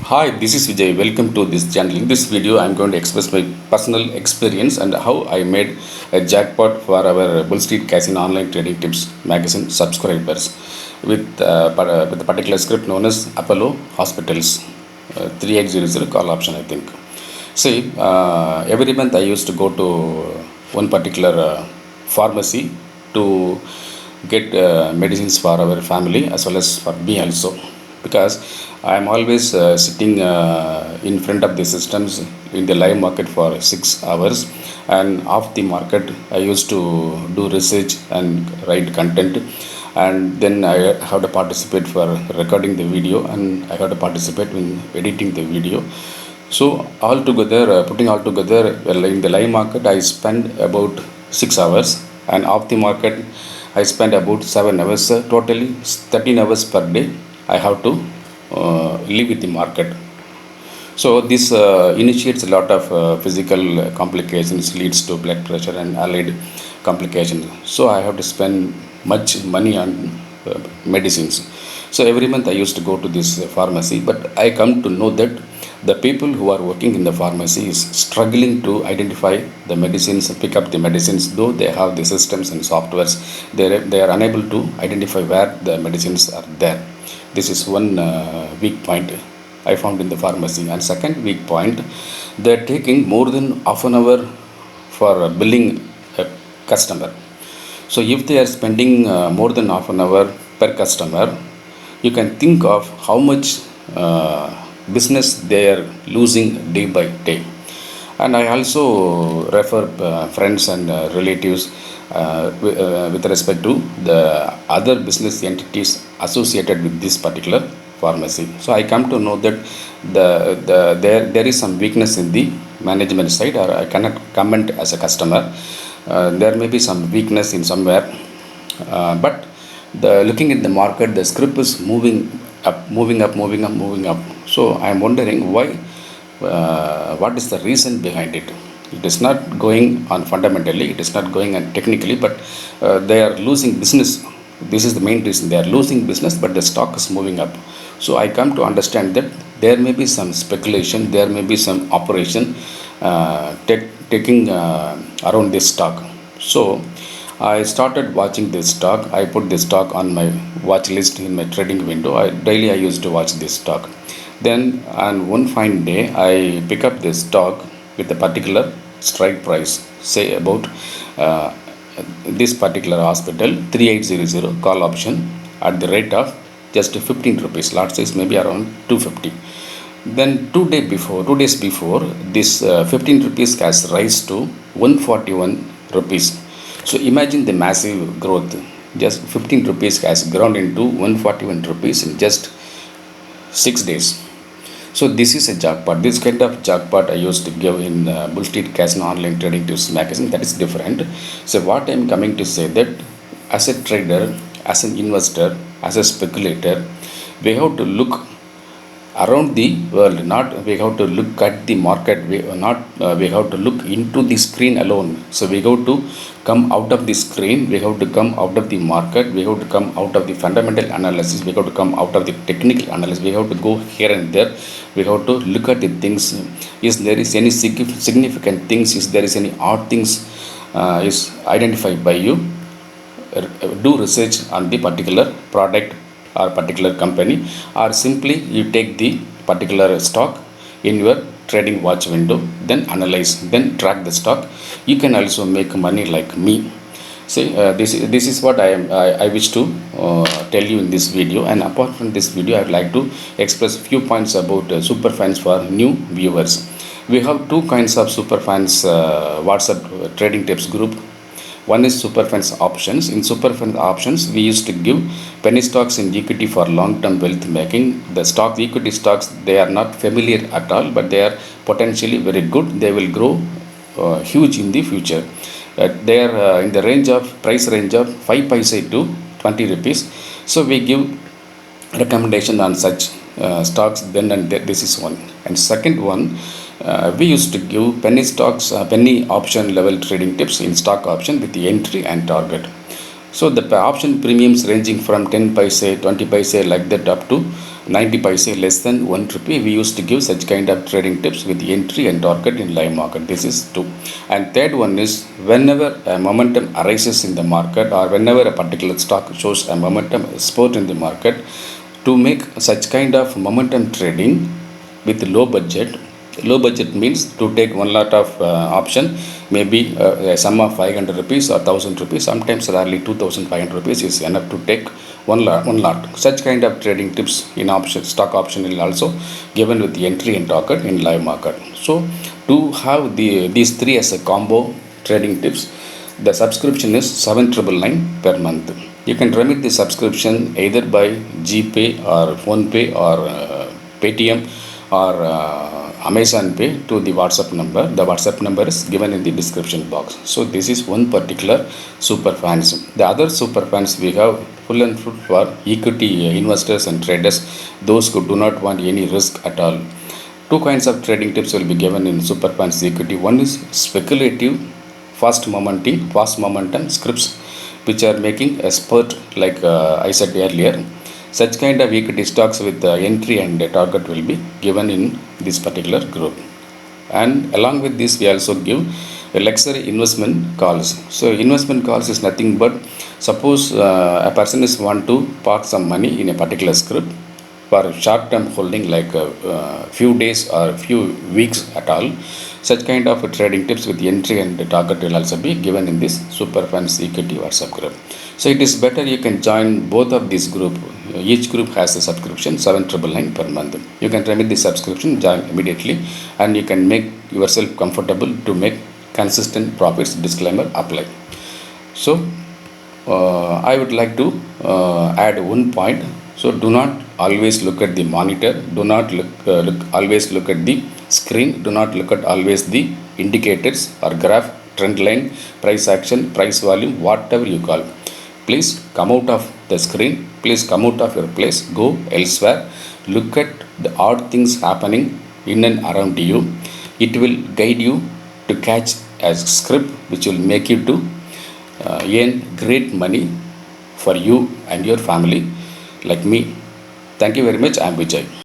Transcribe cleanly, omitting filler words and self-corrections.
Hi, this is Vijay. Welcome to this channel. In this video, I am going to express my personal experience and how I made a jackpot for our Bull Street Casino Online Trading Tips magazine subscribers with a particular script known as Apollo Hospitals 3800 call option, I think. See, every month I used to go to one particular pharmacy to get medicines for our family as well as for me also, because I am always sitting in front of the systems in the live market for 6 hours, and off the market I used to do research and write content, and then I have to participate for recording the video, and I have to participate in editing the video. So altogether, putting all together, well, in the live market I spend about 6 hours, and off the market I spend about 7 hours. Totally 13 hours per day I have to live with the market. So this initiates a lot of physical complications, leads to blood pressure and allied complications. So I have to spend much money on medicines. So every month I used to go to this pharmacy, but I come to know that the people who are working in the pharmacy is struggling to identify the medicines, pick up the medicines, though they have the systems and softwares. They are unable to identify where the medicines are there. This is one weak point I found in the pharmacy. And second weak point, they are taking more than half an hour for billing a customer. So if they are spending more than half an hour per customer, you can think of how much business they are losing day by day. And I also refer friends and relatives with respect to the other business entities associated with this particular pharmacy. So I come to know that there is some weakness in the management side, or I cannot comment as a customer. There may be some weakness in somewhere, but looking at the market, the script is moving up, moving up, moving up, moving up. So I am wondering why. What is the reason behind it? It is not going on fundamentally, it is not going on technically, but they are losing business. This is the main reason. They are losing business, but the stock is moving up. So I come to understand that there may be some speculation, there may be some operation taking around this stock. So I started watching this stock. I put this stock on my watch list in my trading window. Daily I used to watch this stock. Then on one fine day, I pick up this stock with a particular strike price, say about this particular hospital 3800 call option at the rate of just 15 rupees. Lot size maybe around 250. Then 2 days before, this 15 rupees has rise to 141 rupees. So imagine the massive growth. Just 15 rupees has grown into 141 rupees in just 6 days. So this is a jackpot. This kind of jackpot I used to give in Bull Street Casino Online Trading Tips magazine. That is different. So what I am coming to say that as a trader, as an investor, as a speculator, we have to look around the world. Not we have to look at the market. We have to look into the screen alone. So we have to come out of the screen. We have to come out of the market. We have to come out of the fundamental analysis. We have to come out of the technical analysis. We have to go here and there. We have to look at the things. Is there is any significant things? Is there is any odd things is identified by you? Do research on the particular product or particular company, or simply you take the particular stock in your trading watch window, then analyze, then track the stock. You can also make money like me. See, this is what I wish to tell you in this video. And apart from this video, I would like to express few points about super fans for new viewers. We have two kinds of super fans WhatsApp trading tips group. One is Superfans options. In Superfans options, we used to give penny stocks in equity for long-term wealth making. The equity stocks, they are not familiar at all, but they are potentially very good. They will grow huge in the future. They are in the price range of 5 paise to 20 rupees. So we give recommendation on such stocks then and there. This is one. And second one, we used to give penny option level trading tips in stock option with the entry and target. So the option premiums ranging from 10 paise, 20 paise like that up to 90 paise, less than 1 rupee, we used to give such kind of trading tips with entry and target in live market. This is two. And third one is, whenever a momentum arises in the market, or whenever a particular stock shows a momentum spurt in the market, to make such kind of momentum trading with low budget. Low budget means to take one lot of option, maybe a sum of 500 rupees or 1000 rupees, sometimes rarely 2500 rupees is enough to take one lot. Such kind of trading tips in option, stock option will also given with the entry and target in live market. So to have these three as a combo trading tips, the subscription is 799 per month. You can remit the subscription either by GPay or PhonePe or Paytm or Amazon Pay to the WhatsApp number. The WhatsApp number is given in the description box. So this is one particular super fans. The other super fans we have full and full for equity investors and traders, those who do not want any risk at all. Two kinds of trading tips will be given in super fans equity. One is speculative fast momentum scripts, which are making a spurt, like I said earlier. Such kind of equity stocks with entry and target will be given in this particular group. And along with this, we also give a luxury investment calls. So investment calls is nothing but, suppose a person is want to park some money in a particular script for short term holding, like few days or few weeks at all. Such kind of trading tips with entry and target will also be given in this super funds equity WhatsApp group. So it is better you can join both of these group. Each group has a subscription 799 per month. You can remit the subscription, join immediately, and you can make yourself comfortable to make consistent profits. Disclaimer apply. So I would like to add one point. So do not always look at the monitor. Do not always look at the screen. Do not look at always the indicators or graph, trend line, price action, price volume, whatever you call. Please come out of the screen. Please come out of your place. Go elsewhere. Look at the odd things happening in and around you. It will guide you to catch a script which will make you to earn great money for you and your family, like me. Thank you very much. I am Vijay.